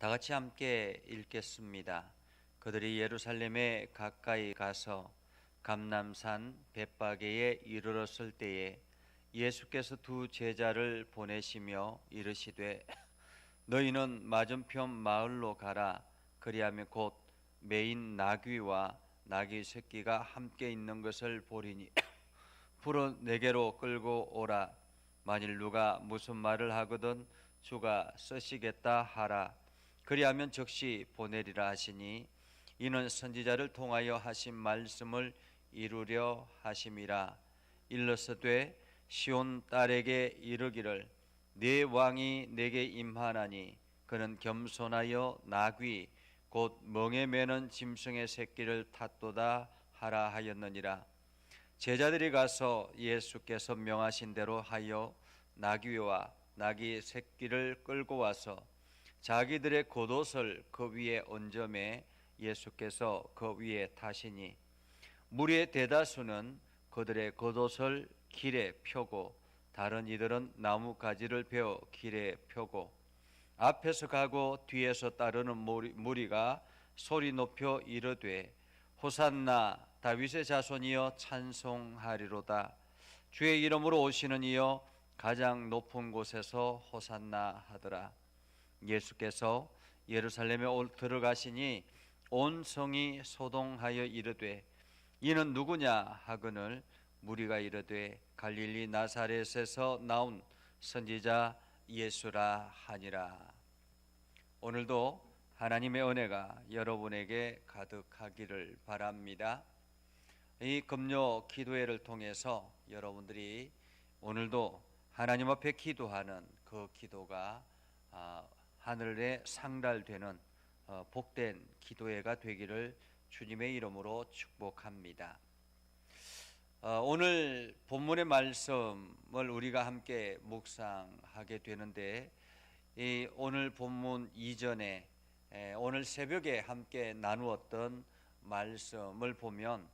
다 같이 함께 읽겠습니다. 그들이 예루살렘에 가까이 가서 감람산 벳바게에 이르렀을 때에 예수께서 두 제자를 보내시며 이르시되 너희는 맞은편 마을로 가라. 그리하면 곧 매인 나귀와 나귀 새끼가 함께 있는 것을 보리니 풀어 내게로 끌고 오라. 만일 누가 무슨 말을 하거든 주가 쓰시겠다 하라. 그리하면 즉시 보내리라 하시니 이는 선지자를 통하여 하신 말씀을 이루려 하심이라. 일러서되 시온 딸에게 이르기를 네 왕이 내게 임하나니 그는 겸손하여 나귀 곧 멍에 매는 짐승의 새끼를 탔도다 하라 하였느니라. 제자들이 가서 예수께서 명하신 대로 하여 나귀와 나귀 새끼를 끌고 와서 자기들의 겉옷을 그 위에 얹음에 예수께서 그 위에 타시니 무리의 대다수는 그들의 겉옷을 길에 펴고 다른 이들은 나무 가지를 베어 길에 펴고 앞에서 가고 뒤에서 따르는 무리가 소리 높여 이르되 호산나 다윗의 자손이여 찬송하리로다. 주의 이름으로 오시는 이여 가장 높은 곳에서 호산나 하더라. 예수께서 예루살렘에 들어가시니 온 성이 소동하여 이르되 이는 누구냐 하거늘 무리가 이르되 갈릴리 나사렛에서 나온 선지자 예수라 하니라. 오늘도 하나님의 은혜가 여러분에게 가득하기를 바랍니다. 이 금요 기도회를 통해서 여러분들이 오늘도 하나님 앞에 기도하는 그 기도가 하늘에 상달되는 복된 기도회가 되기를 주님의 이름으로 축복합니다. 오늘 본문의 말씀을 우리가 함께 묵상하게 되는데 이 오늘 본문 이전에 오늘 새벽에 함께 나누었던 말씀을 보면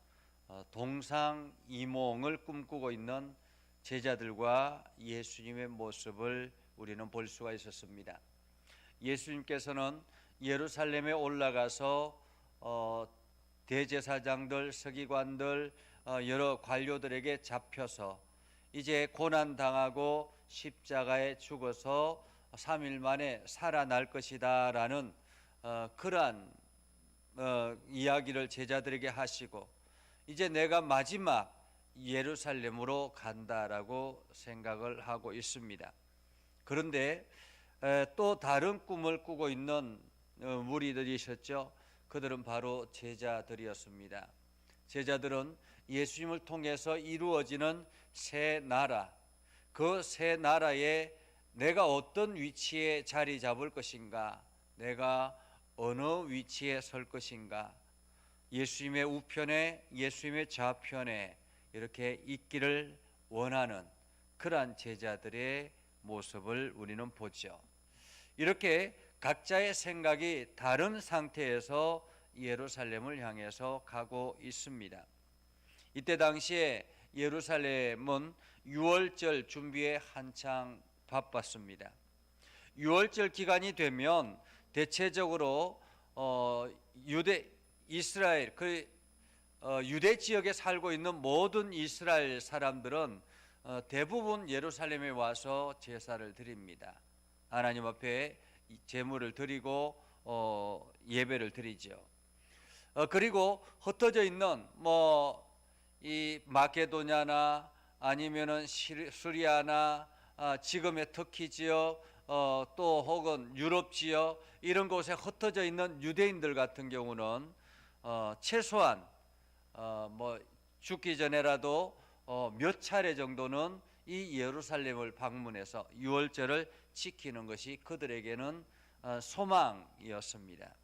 동상이몽을 꿈꾸고 있는 제자들과 예수님의 모습을 우리는 볼 수가 있었습니다. 예수님께서는 예루살렘에 올라가서 대제사장들, 서기관들, 여러 관료들에게 잡혀서 이제 고난당하고 십자가에 죽어서 3일 만에 살아날 것이다 라는 그러한 이야기를 제자들에게 하시고 이제 내가 마지막 예루살렘으로 간다라고 생각을 하고 있습니다. 그런데 또 다른 꿈을 꾸고 있는 무리들이 있었죠. 그들은 바로 제자들이었습니다. 제자들은 예수님을 통해서 이루어지는 새 나라, 그 새 나라에 내가 어떤 위치에 자리 잡을 것인가, 내가 어느 위치에 설 것인가, 예수님의 우편에 예수님의 좌편에 이렇게 있기를 원하는 그러한 제자들의 모습을 우리는 보죠. 이렇게 각자의 생각이 다른 상태에서 예루살렘을 향해서 가고 있습니다. 이때 당시에 예루살렘은 유월절 준비에 한창 바빴습니다. 유월절 기간이 되면 대체적으로 이스라엘 유대 지역에 살고 있는 모든 이스라엘 사람들은 대부분 예루살렘에 와서 제사를 드립니다. 하나님 앞에 제물을 드리고 예배를 드리죠. 그리고 흩어져 있는 이 마게도냐나 아니면은 시리아나 지금의 터키 지역 또 혹은 유럽 지역 이런 곳에 흩어져 있는 유대인들 같은 경우는 최소한 죽기 전에라도 몇 차례 정도는 이 예루살렘을 방문해서 유월절을 지키는 것이 그들에게는 소망이었습니다.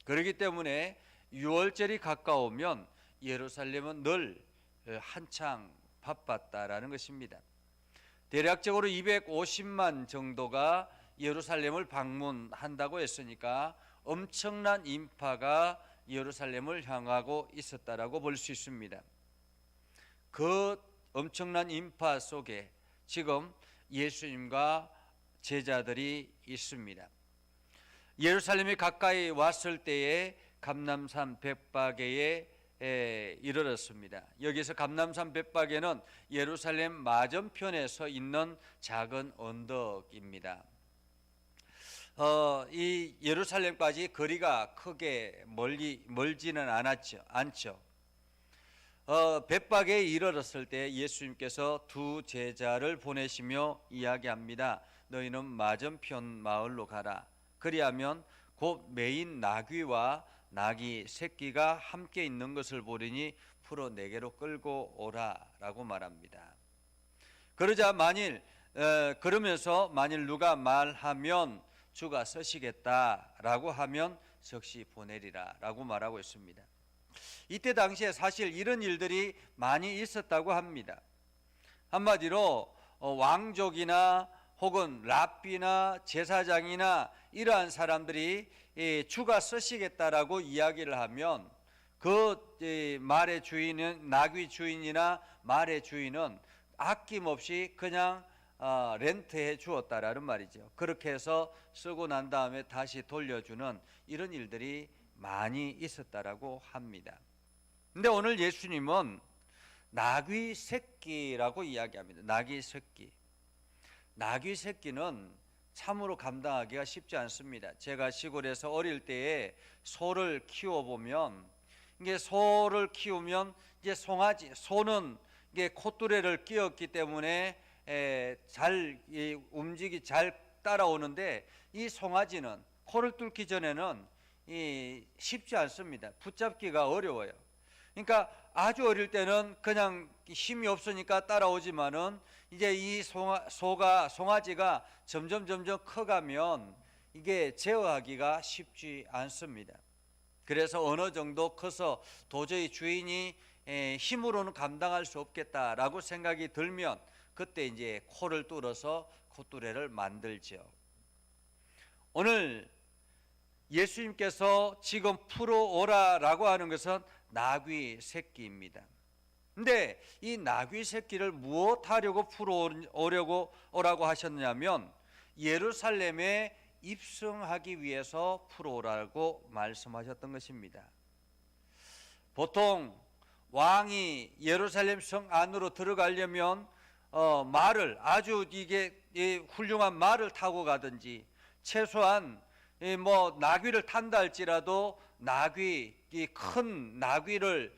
그렇기 때문에 유월절이 가까우면 예루살렘은 늘 한창 바빴다라는 것입니다. 대략적으로 250만 정도가 예루살렘을 방문한다고 했으니까 엄청난 인파가 예루살렘을 향하고 있었다라고 볼 수 있습니다. 그 엄청난 인파 속에 지금 예수님과 제자들이 있습니다. 예루살렘이 가까이 왔을 때에 감람산 벳바게에 이르렀습니다. 여기서 감람산 벳바게는 예루살렘 맞은편에 있는 작은 언덕입니다. 이 예루살렘까지 거리가 크게 멀지는 않죠. 벳바게에 이르렀을 때 예수님께서 두 제자를 보내시며 이야기합니다. 너희는 맞은편 마을로 가라. 그리하면 곧 매인 나귀와 나귀 새끼가 함께 있는 것을 보리니 풀어 내게로 끌고 오라라고 말합니다. 그러자 그러면서 만일 누가 말하면 주가 서시겠다라고 하면 즉시 보내리라라고 말하고 있습니다. 이때 당시에 사실 이런 일들이 많이 있었다고 합니다. 한마디로 왕족이나 혹은 랍비나 제사장이나 이러한 사람들이 주가 쓰시겠다라고 이야기를 하면 그 말의 주인은, 나귀 주인이나 말의 주인은 아낌없이 그냥 렌트해 주었다라는 말이죠. 그렇게 해서 쓰고 난 다음에 다시 돌려주는 이런 일들이 많이 있었다라고 합니다. 근데 오늘 예수님은 나귀 새끼라고 이야기합니다. 나귀 새끼. 나귀 새끼는 참으로 감당하기가 쉽지 않습니다. 제가 시골에서 어릴 때에 소를 키워보면, 이게 소를 키우면 이제 소는 이게 콧뚜레를 끼웠기 때문에 잘 따라오는데, 이 송아지는 코를 뚫기 전에는 쉽지 않습니다. 붙잡기가 어려워요. 그러니까 아주 어릴 때는 그냥 힘이 없으니까 따라오지만은 이제 이 송아지가 점점 커가면 이게 제어하기가 쉽지 않습니다. 그래서 어느 정도 커서 도저히 주인이 힘으로는 감당할 수 없겠다라고 생각이 들면 그때 이제 코를 뚫어서 콧뚜레를 만들죠. 오늘 예수님께서 지금 풀어오라라고 하는 것은 나귀 새끼입니다. 근데 이 나귀 새끼를 무엇하려고 풀어오라고 하셨냐면 예루살렘에 입성하기 위해서 풀어오라고 말씀하셨던 것입니다. 보통 왕이 예루살렘 성 안으로 들어가려면 말을, 아주 이게 훌륭한 말을 타고 가든지, 최소한 나귀를 탄다 할지라도 큰 나귀를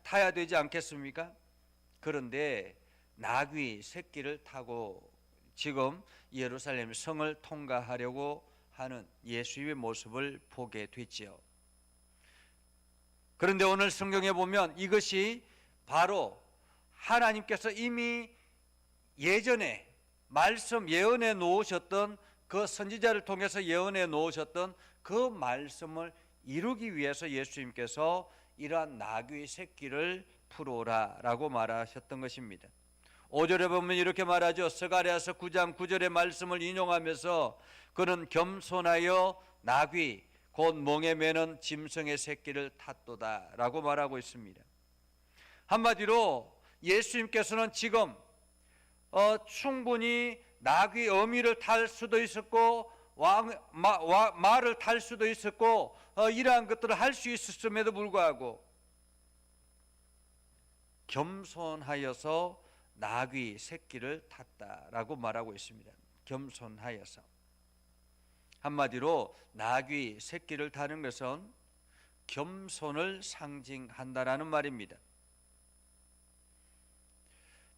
타야 되지 않겠습니까? 그런데 나귀 새끼를 타고 지금 예루살렘 성을 통과하려고 하는 예수님의 모습을 보게 됐지요. 그런데 오늘 성경에 보면 이것이 바로 하나님께서 이미 예전에 예언해 놓으셨던, 그 선지자를 통해서 예언해 놓으셨던 그 말씀을 이루기 위해서 예수님께서 이러한 나귀 새끼를 풀어오라라고 말하셨던 것입니다. 5절에 보면 이렇게 말하죠. 스가랴서 9장 9절의 말씀을 인용하면서 그는 겸손하여 나귀 곧 멍에 매는 짐승의 새끼를 탔도다라고 말하고 있습니다. 한마디로 예수님께서는 지금 충분히 나귀 어미를 탈 수도 있었고 말을 탈 수도 있었고 이러한 것들을 할 수 있었음에도 불구하고 겸손하여서 나귀 새끼를 탔다라고 말하고 있습니다. 겸손하여서. 한마디로 나귀 새끼를 타는 것은 겸손을 상징한다라는 말입니다.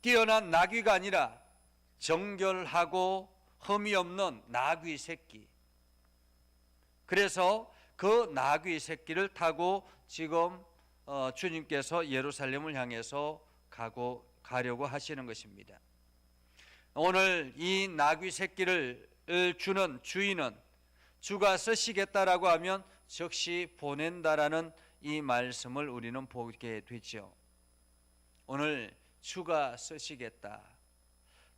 뛰어난 나귀가 아니라 정결하고 흠이 없는 나귀 새끼. 그래서 그 나귀 새끼를 타고 지금 주님께서 예루살렘을 향해서 가려고 하시는 것입니다. 오늘 이 나귀 새끼를 주는 주인은 주가 쓰시겠다라고 하면 즉시 보낸다라는 이 말씀을 우리는 보게 되죠. 오늘 주가 쓰시겠다,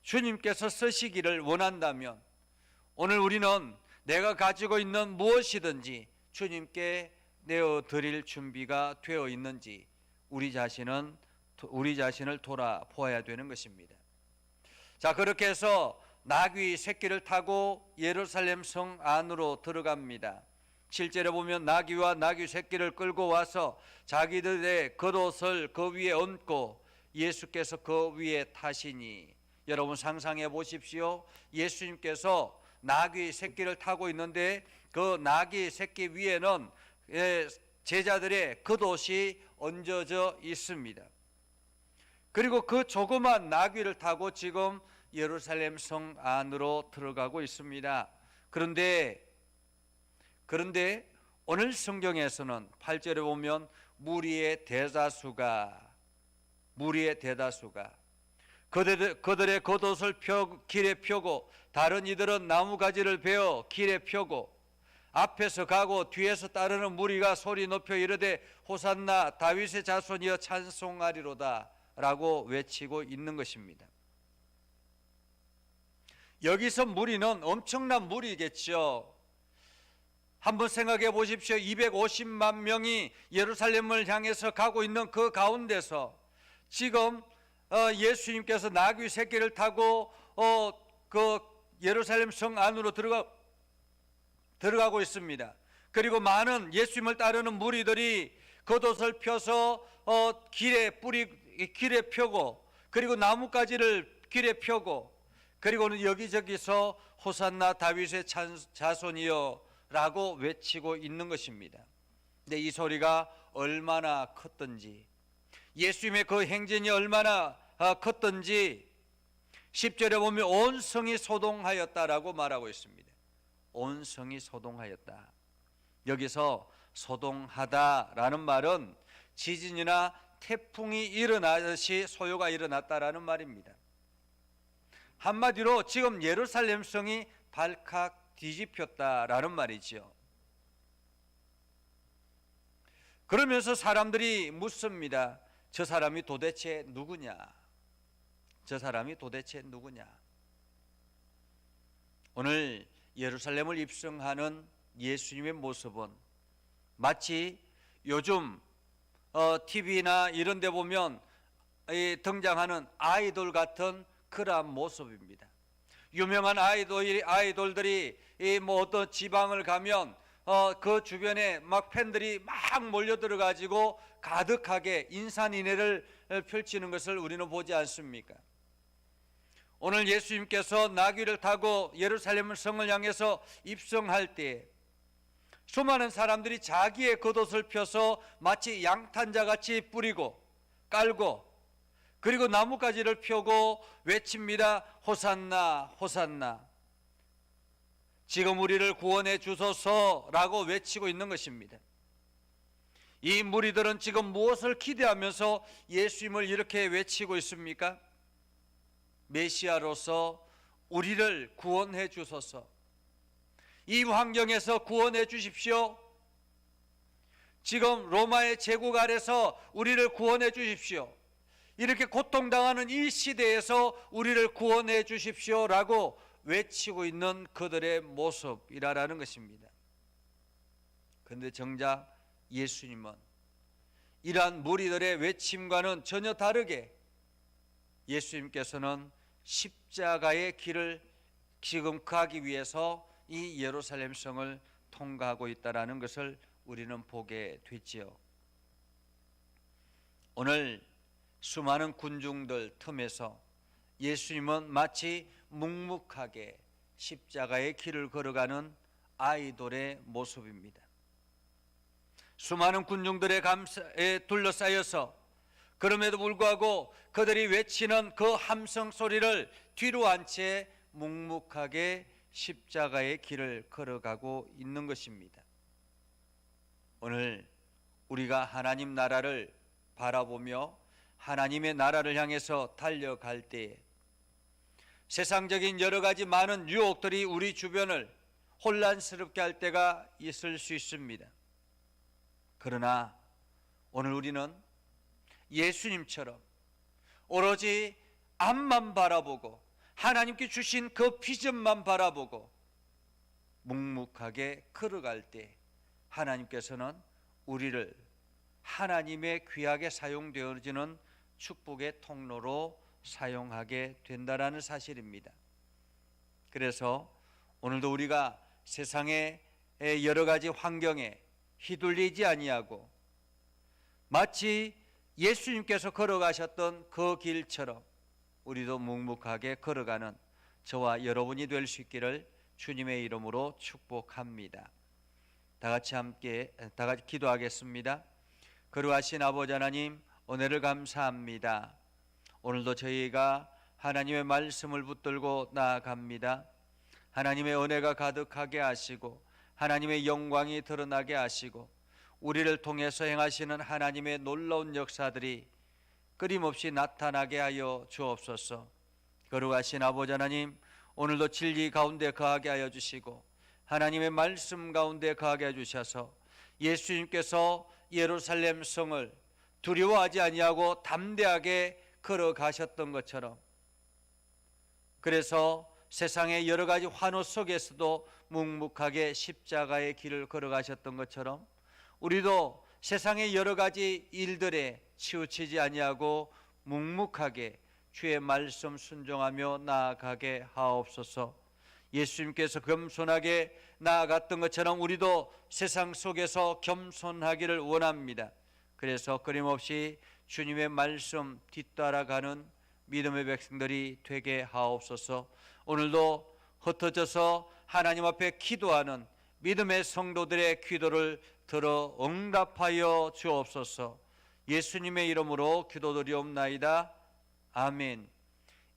주님께서 쓰시기를 원한다면 오늘 우리는 내가 가지고 있는 무엇이든지 주님께 내어드릴 준비가 되어 있는지 우리 자신을 돌아보아야 되는 것입니다. 자, 그렇게 해서 나귀 새끼를 타고 예루살렘 성 안으로 들어갑니다. 7절에 보면 나귀와 나귀 새끼를 끌고 와서 자기들의 겉옷을 그 위에 얹고 예수께서 그 위에 타시니, 여러분 상상해 보십시오. 예수님께서 나귀 새끼를 타고 있는데 그 나귀 새끼 위에는 제자들의 겉옷이 얹어져 있습니다. 그리고 그 조그만 나귀를 타고 지금 예루살렘 성 안으로 들어가고 있습니다. 그런데 오늘 성경에서는 8절에 보면 무리의 대다수가 그들의 겉옷을 길에 펴고 다른 이들은 나무가지를 베어 길에 펴고 앞에서 가고 뒤에서 따르는 무리가 소리 높여 이르되 호산나 다윗의 자손이여 찬송하리로다 라고 외치고 있는 것입니다. 여기서 무리는 엄청난 무리겠죠. 한번 생각해 보십시오. 250만 명이 예루살렘을 향해서 가고 있는 그 가운데서 지금 예수님께서 나귀 새끼를 타고 그 예루살렘 성 안으로 들어가고 있습니다. 그리고 많은 예수님을 따르는 무리들이 겉옷을 펴서 길에 펴고, 그리고 나뭇가지를 길에 펴고, 그리고는 여기저기서 호산나 다윗의 자손이여 라고 외치고 있는 것입니다. 근데 이 소리가 얼마나 컸던지, 예수님의 그 행진이 얼마나 컸던지 10절에 보면 온 성이 소동하였다라고 말하고 있습니다. 온 성이 소동하였다. 여기서 소동하다라는 말은 지진이나 태풍이 일어나듯이 소요가 일어났다라는 말입니다. 한마디로 지금 예루살렘 성이 발칵 뒤집혔다라는 말이죠. 그러면서 사람들이 묻습니다. 저 사람이 도대체 누구냐? 저 사람이 도대체 누구냐? 오늘 예루살렘을 입성하는 예수님의 모습은 마치 요즘 TV나 이런 데 보면 등장하는 아이돌 같은 그러한 모습입니다. 유명한 아이돌들이 뭐 어떤 지방을 가면 그 주변에 막 팬들이 막 몰려들어 가지고 가득하게 인산인해를 펼치는 것을 우리는 보지 않습니까? 오늘 예수님께서 나귀를 타고 예루살렘 성을 향해서 입성할 때 수많은 사람들이 자기의 겉옷을 펴서 마치 양탄자같이 뿌리고 깔고, 그리고 나뭇가지를 펴고 외칩니다. 호산나 호산나, 지금 우리를 구원해 주소서라고 외치고 있는 것입니다. 이 무리들은 지금 무엇을 기대하면서 예수님을 이렇게 외치고 있습니까? 메시아로서 우리를 구원해 주소서, 이 환경에서 구원해 주십시오. 지금 로마의 제국 아래서 우리를 구원해 주십시오. 이렇게 고통당하는 이 시대에서 우리를 구원해 주십시오라고 외치고 있는 그들의 모습이라는 것입니다. 그런데 정작 예수님은 이러한 무리들의 외침과는 전혀 다르게 예수님께서는 십자가의 길을 지금 가기 위해서 이 예루살렘 성을 통과하고 있다는 것을 우리는 보게 됐지요. 오늘 수많은 군중들 틈에서 예수님은 마치 묵묵하게 십자가의 길을 걸어가는 아이돌의 모습입니다. 수많은 군중들의 감사에 둘러싸여서 그럼에도 불구하고 그들이 외치는 그 함성 소리를 뒤로 한 채 묵묵하게 십자가의 길을 걸어가고 있는 것입니다. 오늘 우리가 하나님 나라를 바라보며 하나님의 나라를 향해서 달려갈 때에 세상적인 여러 가지 많은 유혹들이 우리 주변을 혼란스럽게 할 때가 있을 수 있습니다. 그러나 오늘 우리는 예수님처럼 오로지 앞만 바라보고 하나님께 주신 그 비전만 바라보고 묵묵하게 걸어갈 때 하나님께서는 우리를 하나님의 귀하게 사용되어지는 축복의 통로로 사용하게 된다라는 사실입니다. 그래서 오늘도 우리가 세상의 여러 가지 환경에 휘둘리지 아니하고 마치 예수님께서 걸어가셨던 그 길처럼 우리도 묵묵하게 걸어가는 저와 여러분이 될 수 있기를 주님의 이름으로 축복합니다. 다 같이 기도하겠습니다. 거룩하신 아버지 하나님, 은혜를 감사합니다. 오늘도 저희가 하나님의 말씀을 붙들고 나아갑니다. 하나님의 은혜가 가득하게 하시고 하나님의 영광이 드러나게 하시고 우리를 통해서 행하시는 하나님의 놀라운 역사들이 끊임없이 나타나게 하여 주옵소서. 거룩하신 아버지 하나님, 오늘도 진리 가운데 거하게 하여 주시고 하나님의 말씀 가운데 거하게 해 주셔서 예수님께서 예루살렘 성을 두려워하지 아니하고 담대하게 걸어가셨던 것처럼, 그래서 세상의 여러 가지 환호 속에서도 묵묵하게 십자가의 길을 걸어가셨던 것처럼 우리도 세상의 여러 가지 일들에 치우치지 아니하고 묵묵하게 주의 말씀 순종하며 나아가게 하옵소서. 예수님께서 겸손하게 나아갔던 것처럼 우리도 세상 속에서 겸손하기를 원합니다. 그래서 끊임없이 주님의 말씀 뒤따라가는 믿음의 백성들이 되게 하옵소서. 오늘도 흩어져서 하나님 앞에 기도하는 믿음의 성도들의 기도를 들어 응답하여 주옵소서. 예수님의 이름으로 기도드리옵나이다. 아멘.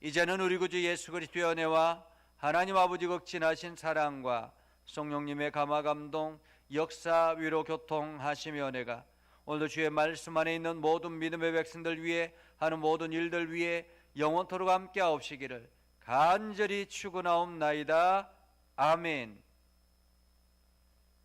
이제는 우리 구주 예수 그리스도의 은혜와 하나님 아버지 극진하신 사랑과 성령님의 감화 감동 역사 위로 교통하시며 은혜가 오늘도 주의 말씀 안에 있는 모든 믿음의 백성들 위해 하는 모든 일들 위해 영원토록 함께 하옵시기를 간절히 축원하옵나이다. 아멘.